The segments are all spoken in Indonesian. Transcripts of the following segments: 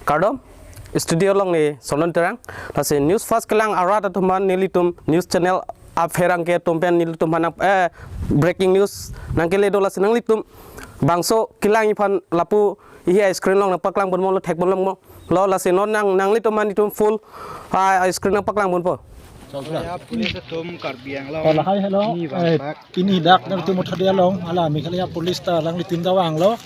Kardom studio long ni sonon terang nasi news fast kelang arat atau man nilitum news channel afherang ke tumpen nilitum hanap breaking news nangkele dola senang litum bangso kilang ipan lapu iya screen long napaklang bon mo tek bon long mo lo la senon nang litum man litum full screen napaklang bon po police तुम कर बियांग लो Kalau hai hello ini dak na tumu thade long ala mi khalia polis ta lang litim dawang lo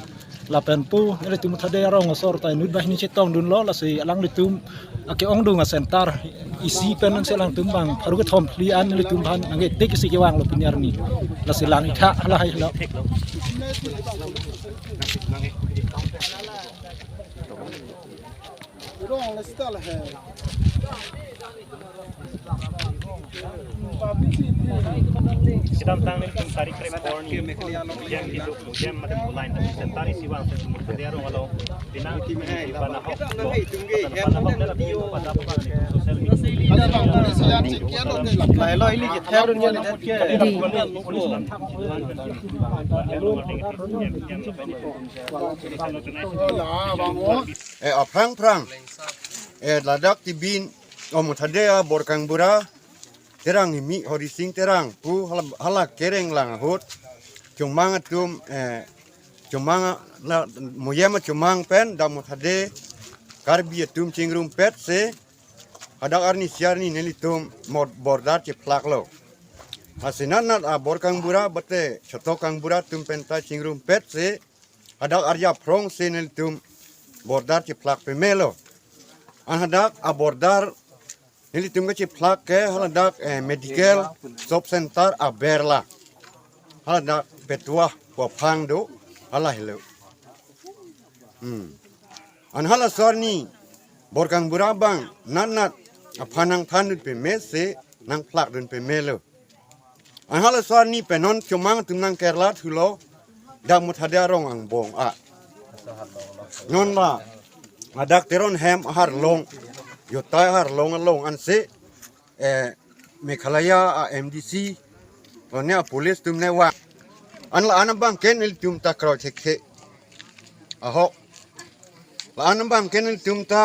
la penpu na tumu thade rong sor ta nut bah ni chetong dun lo la si lang litum ake ong dung sentar isi pen nang selang tumbang haru ke thom lian litum ban nang tik si ke wang lo pinyar ni la si lang itha ala hai hello Sedang tanggal itu tarik report yang itu yang macam lain tapi sentari siwang semua dia orang kalau dinang pada hok pada hok dalam video pada apa sosial media. Lailo ini kita dunia ni Aprang ladak tibin omutadea borkang bura terang himi horising terang pu halak kereng lang hot cumang tum cumang moyema cumang pen damutade karbi tum cingrum pet se hadak arni siarni nelitum mod bordar ce plaklo asinanat a borkang bura bate chotokang bura tum penta cingrum pet se hadak arya prong se nelitum bordar ce plak pemelo an hadak a bordar ini tunggu ciplak ke haladak medical shop center aberla haladak petuah wapang do halah helo an halah sorni borkang burabang nanat apanang tanut pe mese nang plak dun pe melo an halah sorni penon cumang tunang kerla thulo dak muthada rong ang bong a non la adak teron hem har long yotai har long anse Meghalaya MDC onya polis tumne wa an la anam bang ken il tum ta kro chekhe aho la anam bang ken il tum ta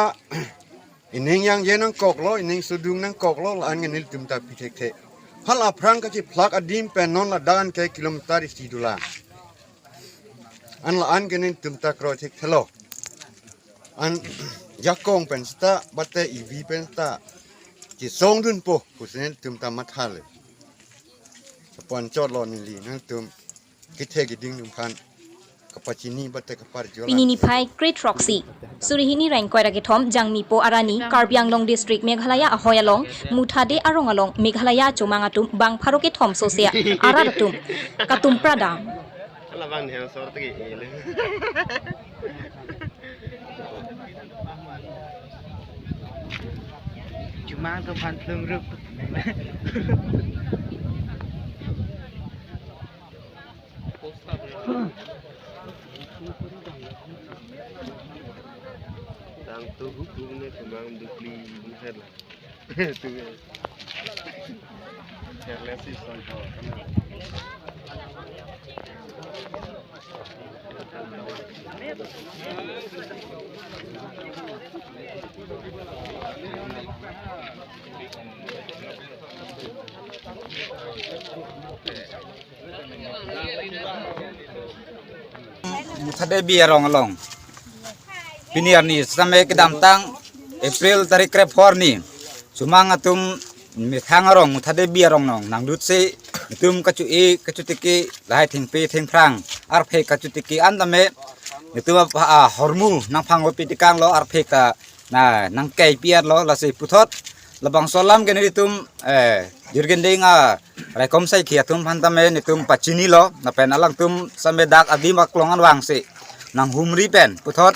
ining yang yenang kok lo ining sudung nang kok lo la an il tum ta pi chekhe hal aprang ka chi plak adim pen non la dan ke kilometer istidula an la an ken il tum ta kro chekhe lo an yakong pensta bate ivi pensta ci song dun po kusen tum tamat hal pon chot lo ni li nang tum kithe giding num phan kapachini bate kapar jola Pinini Pai Great Roxy Surihini Rangkoi Ragethom Jangmi Po Arani Karbi Anglong District Meghalaya Ahoyalong Muthade Arongalong Meghalaya Chomangatum Bang Pharoke Thom Sosia Aradatum Katum Prada Labang yang sorot lagi. Cuma tu pantung rup. Tang tu hukum ni cuma dupli bukan lah. Tu. Careless is on how. Muthade biarong along. Piniar ni sampai ke damtang April tarik krepor ni. Cuma ngatum mithangarong muthade biarong nong nang dut se itum kacutiki lahai thingpe thingprang arphe kacutiki andame itu hormu nang phango pitikang lo arphe ka na nang kai piar lo la se puthot labang solam gene itum dirgending rekom sai khiatum phantame nitum pachini lo na pen alang tum sambe dak adi maklongan wangse nang humri pen puthot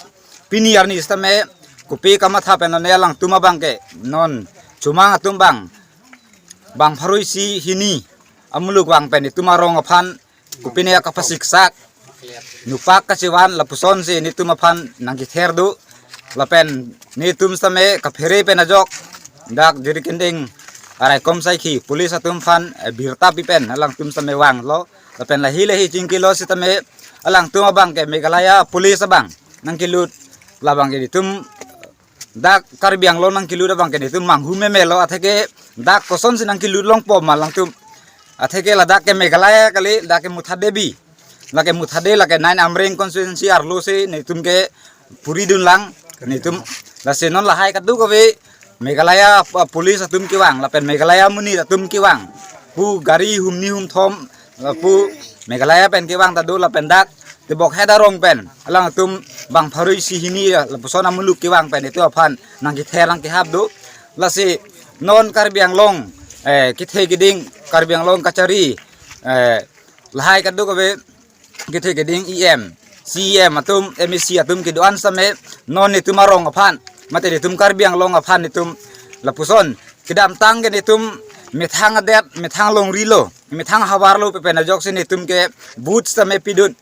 piniar ni stame kupi kamatha pen ne alang tuma bangke non cuma ngatum bang pharuisi hini amuluk wang pen itu marong aphan kupine kapasiksak nupak kaciwan lapuson si nitu mapan nang kitherdu lapen nitum same kaphere pen ajok dak diri kending arai kom sai khi pulis atum fan birta pipen alang tum same wang lo lapen lahi lahi cingkilo sitame alang tum abang ke Meghalaya pulis abang nang kilut labang ke tum dak Karbiang long nang kilu da bang ke tu manghu memelo atheke dak koson sinang kilu long pom malang tu atheke la dak ke Meghalaya kali dak ke Muthadebi lake Muthade lake 9 Amreng constituency arlo se ne tum ke puri dun lang ne tum la se non la hai kadu ko ve Meghalaya police atum kiwang la pen Meghalaya muni atum kiwang pu gari humni hum thom pu Meghalaya pen kiwang tadu la pen dak te bok hedarong pen alang atum bang pharoi si hini la pusona muluk kiwang pen itu aphan nang ki therang ki habdu la se non Karbiang long ki the giding Karbiang long kachari la hai kadu ko ve ki the giding CEM atum MEC atum ki doan same non ni tumarong aphan mate ni tum Karbiang long aphan ni tum lapuson kidam tang ke ni tum mithang adet mithang long rilo mithang hawar lo pe na jok se ni tum ke boot same pidun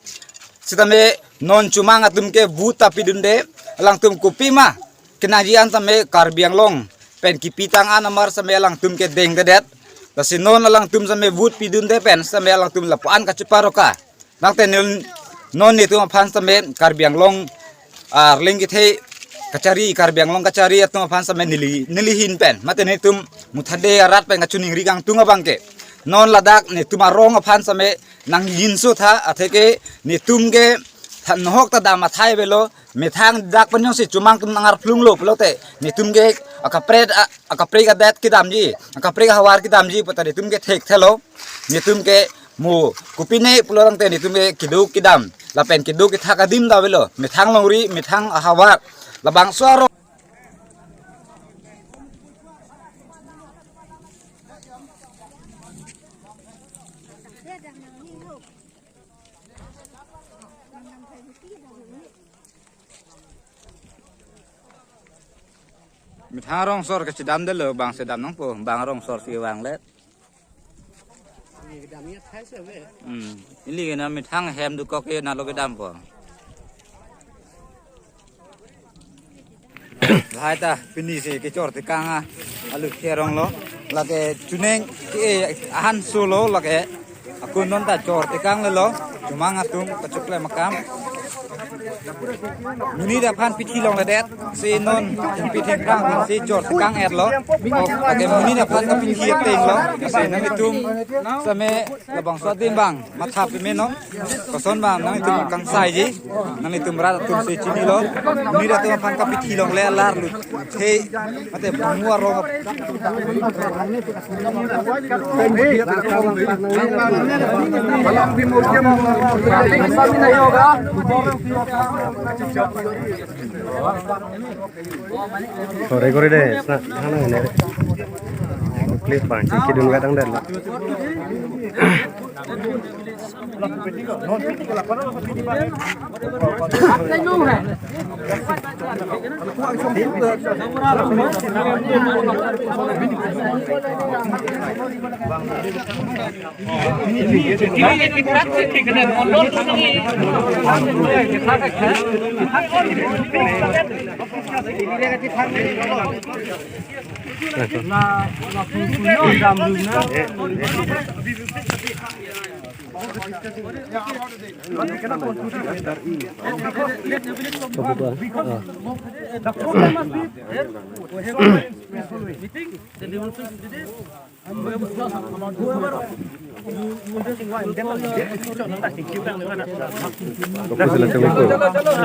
sitame non cumang atum ke boot pidun de lang tum kupima kenajian same Karbiang long pen ki pitang anamar same lang tum ke deng dedet lasi non lang tum same boot pidun de pen same lang tum lapuan ka chuparoka lang te non ni tum aphan same Karbiang long arling ki the kacari Karbiang long kacari atau apa sampai nilihin pen mate ni tum Muthade arat pen kacuning rigang tunga bangke non ladak ni tum arong apa sampai nang yinsu tha atheke ni tum ke nohok ta dama thai belo methang dak penyong si cumang tum nangar plung lo pelote ni tum ke akapre ka dat kidamji akapre ka hawar kidamji patari tum ke thek thelo ni tum ke mu kupine pulorang te ni tum ke kiduk kidam lapen kiduk ki thakadim da belo methang longri methang hawar labang suaro mithang rong sor ke sedam de lo bang sedam nang po bang rong sor si wang let ini kena mithang hem du ko ke na lo ke dam po hai ta pini se ke chor te kanga alu kherong lo la ke chuneng ke ahan solo la ke akun non ta chor te kang lo cumang atum ka chukle makam muni da phan pithi long la det se non pithi kang se chor te kang et lo ke muni da phan ka pithi te lo se nang tum same la bang so tim bang ma thap pe me no ko son bang nang tum kang sai ji nang tum ra tum se chini lo muni da tum phan ka pithi long le lar lu the ate mua ro Sore kore deh, sana ini. Klip panci kidung kadang dah.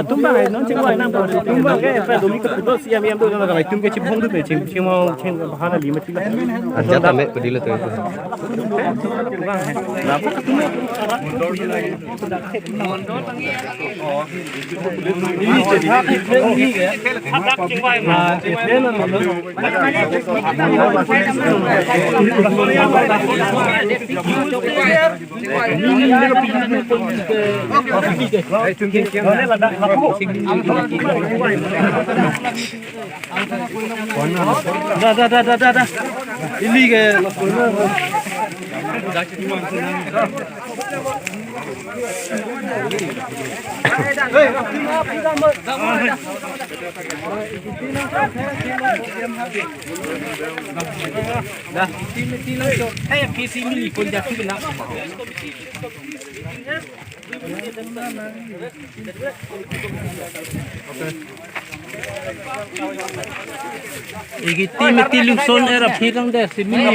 Tumbang non cing nam ko tumbang ke pa domi ka puto siam yam do ka tum ke chipong du pe ching chimo ching bahana limit la Aja tame pedilo tu. tumbang hai na po ka tum mondor mondor tangi ini jadi hadak cing wai ma eten mondor dah. Ini ke Igi ti meti lukson era phirang de simini